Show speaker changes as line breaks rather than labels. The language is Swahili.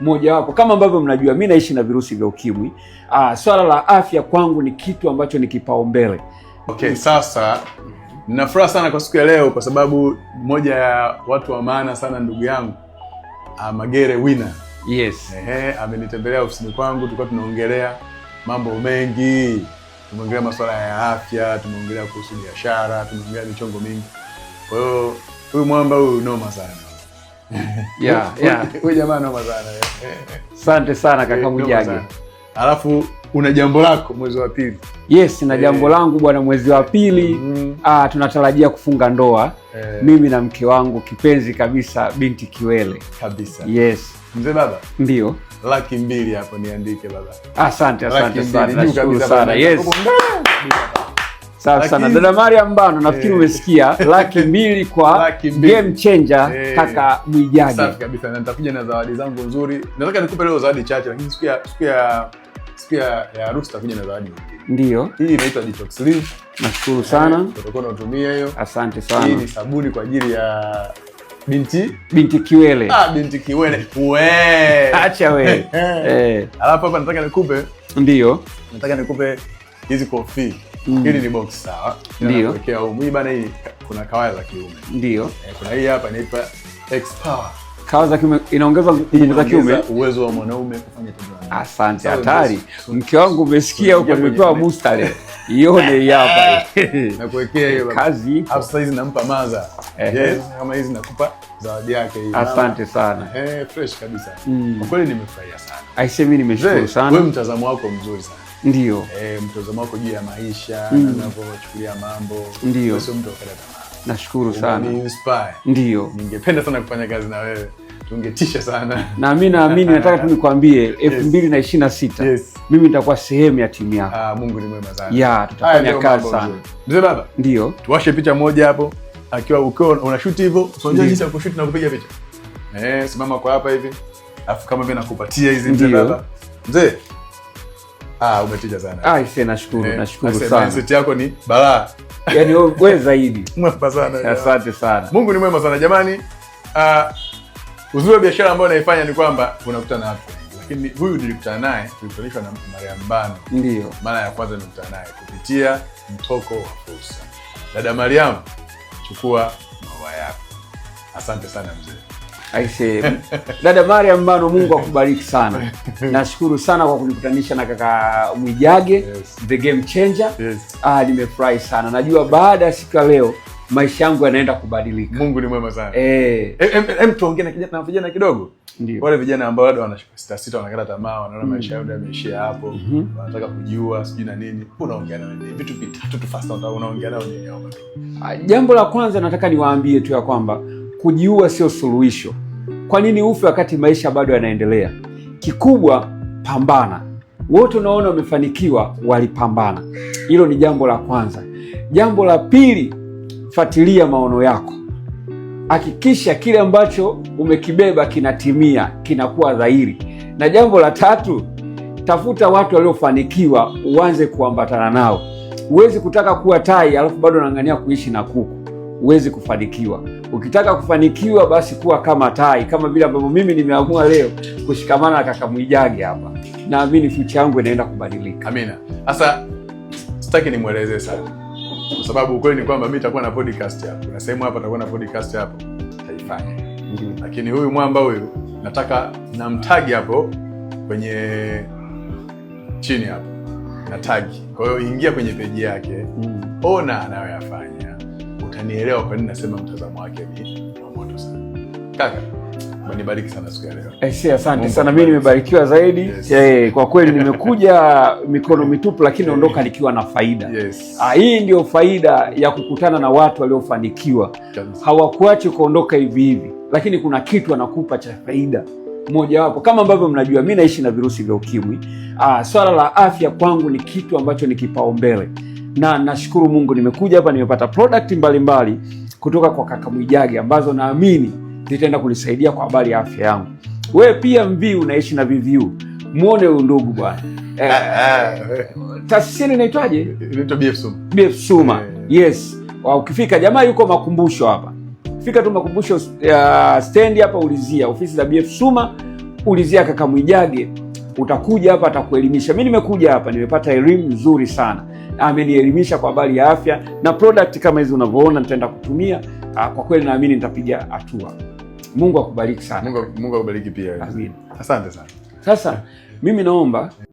Mmoja wapo, kama ambavyo mnajua mimi naishi na virusi vya ukimwi. Swala la afya kwangu ni kitu ambacho ni kipaumbele.
Okay, sasa nina furaha sana kwa siku ya leo kwa sababu mmoja ya watu wa maana sana ndugu yangu Magere Winner.
Yes.
Amenitembelea ofisini kwangu, tulikuwa tunaongelea mambo mengi. Tumeongelea masuala ya afya, tumeongelea kuhusu biashara, tumeongelea michongo mingi. Kwa hiyo huyu mwamba huyu noma sana.
Yeah.
Huyu jamaa noma sana.
Asante sana kaka Mwijage.
Alafu una jambo lako mwezi wa pili.
Yes, na jambo langu bwana, mwezi wa pili tunatarajia kufunga ndoa. Mimi na mke wangu kipenzi kabisa, binti Kiwele.
Kabisa.
Yes.
Mzee baba?
Ndio.
200,000 hapo niandike baba.
Asante sana. Nashukuru sana. Yes. Sawa sana. Dada Mariam Mbano, nafikiri umesikia 200,000 kwa game changer kaka Mwijage.
Safi kabisa. Na nitakuja na zawadi zangu nzuri. Nataka nikupe leo zawadi chache, lakini siku ya harusi takuja na zawadi nyingine.
Ndio.
Hii inaitwa Detox Leave.
Nashukuru sana.
Tutakuwa tunatumia hiyo.
Asante sana.
Hii ni sabuni kwa ajili ya binti
Kiwele.
Binti Kiwele. We.
Acha we.
Alafu hapa nataka nikupe hizi coffee. Hili ni box sawa.
Ndio.
Kuwekea huko. Hii bana, hii kuna kawa za kiume.
Ndio.
Kuna hii hapa inaitwa X Power.
Kawa za kiume inaongeza nguvu za kiume,
uwezo wa mwanaume kufanya tendo.
Asante, hatari. Mke wangu umesikia huko, nimepewa booster leo. Ione hii hapa.
Na kuwekea hiyo
kazi.
Hapo sasa hizi nampa maza. Yes, kama hizi nakupa zawadi yake hii.
Asante sana.
Fresh kabisa. Kwa kweli nimefurahia sana.
Aisemi nimeshukuru sana.
Wewe mtazamo wako mzuri sana.
Ndio.
Mtazamo wako juu ya maisha, na unavyochukulia mambo.
Ndio.
Sio mtu akada tamaa.
Nashukuru sana.
Ni inspire.
Ndio.
Ningependa sana kufanya kazi na wewe. Tungetisha sana.
Na mimi naamini, nataka tu nikwambie 2026
Yes.
mimi nitakuwa sehemu ya timu yako.
Mungu ni mwema sana.
Tutafanya kazi sana.
Mzee baba?
Ndio.
Tuwashe picha moja hapo. Ukiwa unashoot hivyo, unajua jinsi ya kushoot na kupiga picha. Simama kwa hapa hivi. Alafu kama mimi nakupatia hizi mzee baba. Mzee. Umetija sana.
Nashukuru sana.
Mindset yako ni balaa.
Yaani wewe zaidi.
Mwema sana.
Asante sana.
Mungu ni mwema sana jamani. Uzuri wa biashara ambayo naifanya ni kwamba unakutana na watu. Lakini huyu nilikutana naye, tulipotanishwa na Mariam Mbano.
Ndio.
Mara ya kwanza nilikutana naye kupitia mtoko wa fursa. Dada Mariam, chukua maua yako. Asante sana mzee.
Dada Mariam Mbano, Mungu akubariki sana. Nashukuru sana kwa kunikutanisha na kaka Mwijage, the game changer. Nimefurahi sana. Najua baada ya siku ya leo maisha yangu yanaenda kubadilika.
Mungu ni mwema sana. Tuongee na vijana kidogo.
Ndio.
Wale vijana ambao bado wanasita wanakata tamaa, wanaona maisha yao yameishia hapo, wanataka kujua sijui na nini. Unaongea nao nini? Vitu vitatu tu fast unaongea nao nini hapo?
Jambo la kwanza nataka niwaambie tu ya kwamba kujiua sio suluhisho. Kwa nini ufe wakati maisha bado yanaendelea? Kikubwa pambana. Wote unaona wamefanikiwa walipambana. Hilo ni jambo la kwanza. Jambo la pili, fuatilia maono yako. Hakikisha kile ambacho umekibeba kinatimia, kinakuwa dhahiri. Na jambo la tatu, tafuta watu waliofanikiwa, uanze kuambatana nao. Huwezi kutaka kuwa tai alafu bado unang'ania kuishi na kuku. Huwezi kufanikiwa. Ukitaka kufanikiwa basi kuwa kama tai, kama vile ambavyo mimi nimeamua leo kushikamana na kaka Mwijage hapa. Naamini future yangu inaenda kubadilika.
Amina. Sasa sitaki nimwelezee sana. Kwa sababu ukweli ni kwamba mimi nitakuwa na podcast hapo. Na sehemu hapa nitakuwa na podcast hapo. Taifanya. Lakini huyu mwamba huyu nataka namtagi hapo kwenye chini hapo. Na tagi. Kwa hiyo ingia kwenye page yake. Ona anayoyafanya. Utanielewa kwa nini nasema mtazamo wake ni moto sana. Kaka, umenibariki sana siku ya leo.
Asante sana. Mimi nimebarikiwa zaidi. Kwa kweli nimekuja mikono mitupu, lakini naondoka nikiwa na faida. Hii ndio faida ya kukutana na watu waliofanikiwa. Hawakuachi kuondoka hivi hivi, lakini kuna kitu anakupa cha faida. Mmoja wapo, kama ambavyo mnajua mimi naishi na virusi vya ukimwi. Swala la afya kwangu ni kitu ambacho ni kipaumbele. Na nashukuru Mungu nimekuja hapa, nimepata product mbalimbali kutoka kwa kaka Mwijage ambazo naamini zitaenda kunisaidia kwa habari ya afya yangu. Wewe pia mviu unaishi na VVU. Muone huyu ndugu bwana. Taasisi inaitwaje?
Inaitwa BF Suma.
BF Suma. Yes. Ukifika jamaa yuko Makumbusho hapa. Fika tu Makumbusho stand hapa, ulizia ofisi za BF Suma. ulizia kaka Mwijage, utakuja hapa atakuelimisha. Mimi nimekuja hapa nimepata elimu nzuri sana, amenielimisha kwa habari ya afya na product kama hizi unavyoona nitaenda kutumia. Kwa kweli naamini nitapiga hatua. Mungu akubariki sana.
Mungu akubariki pia.
Amin.
Asante sana.
Sasa mimi naomba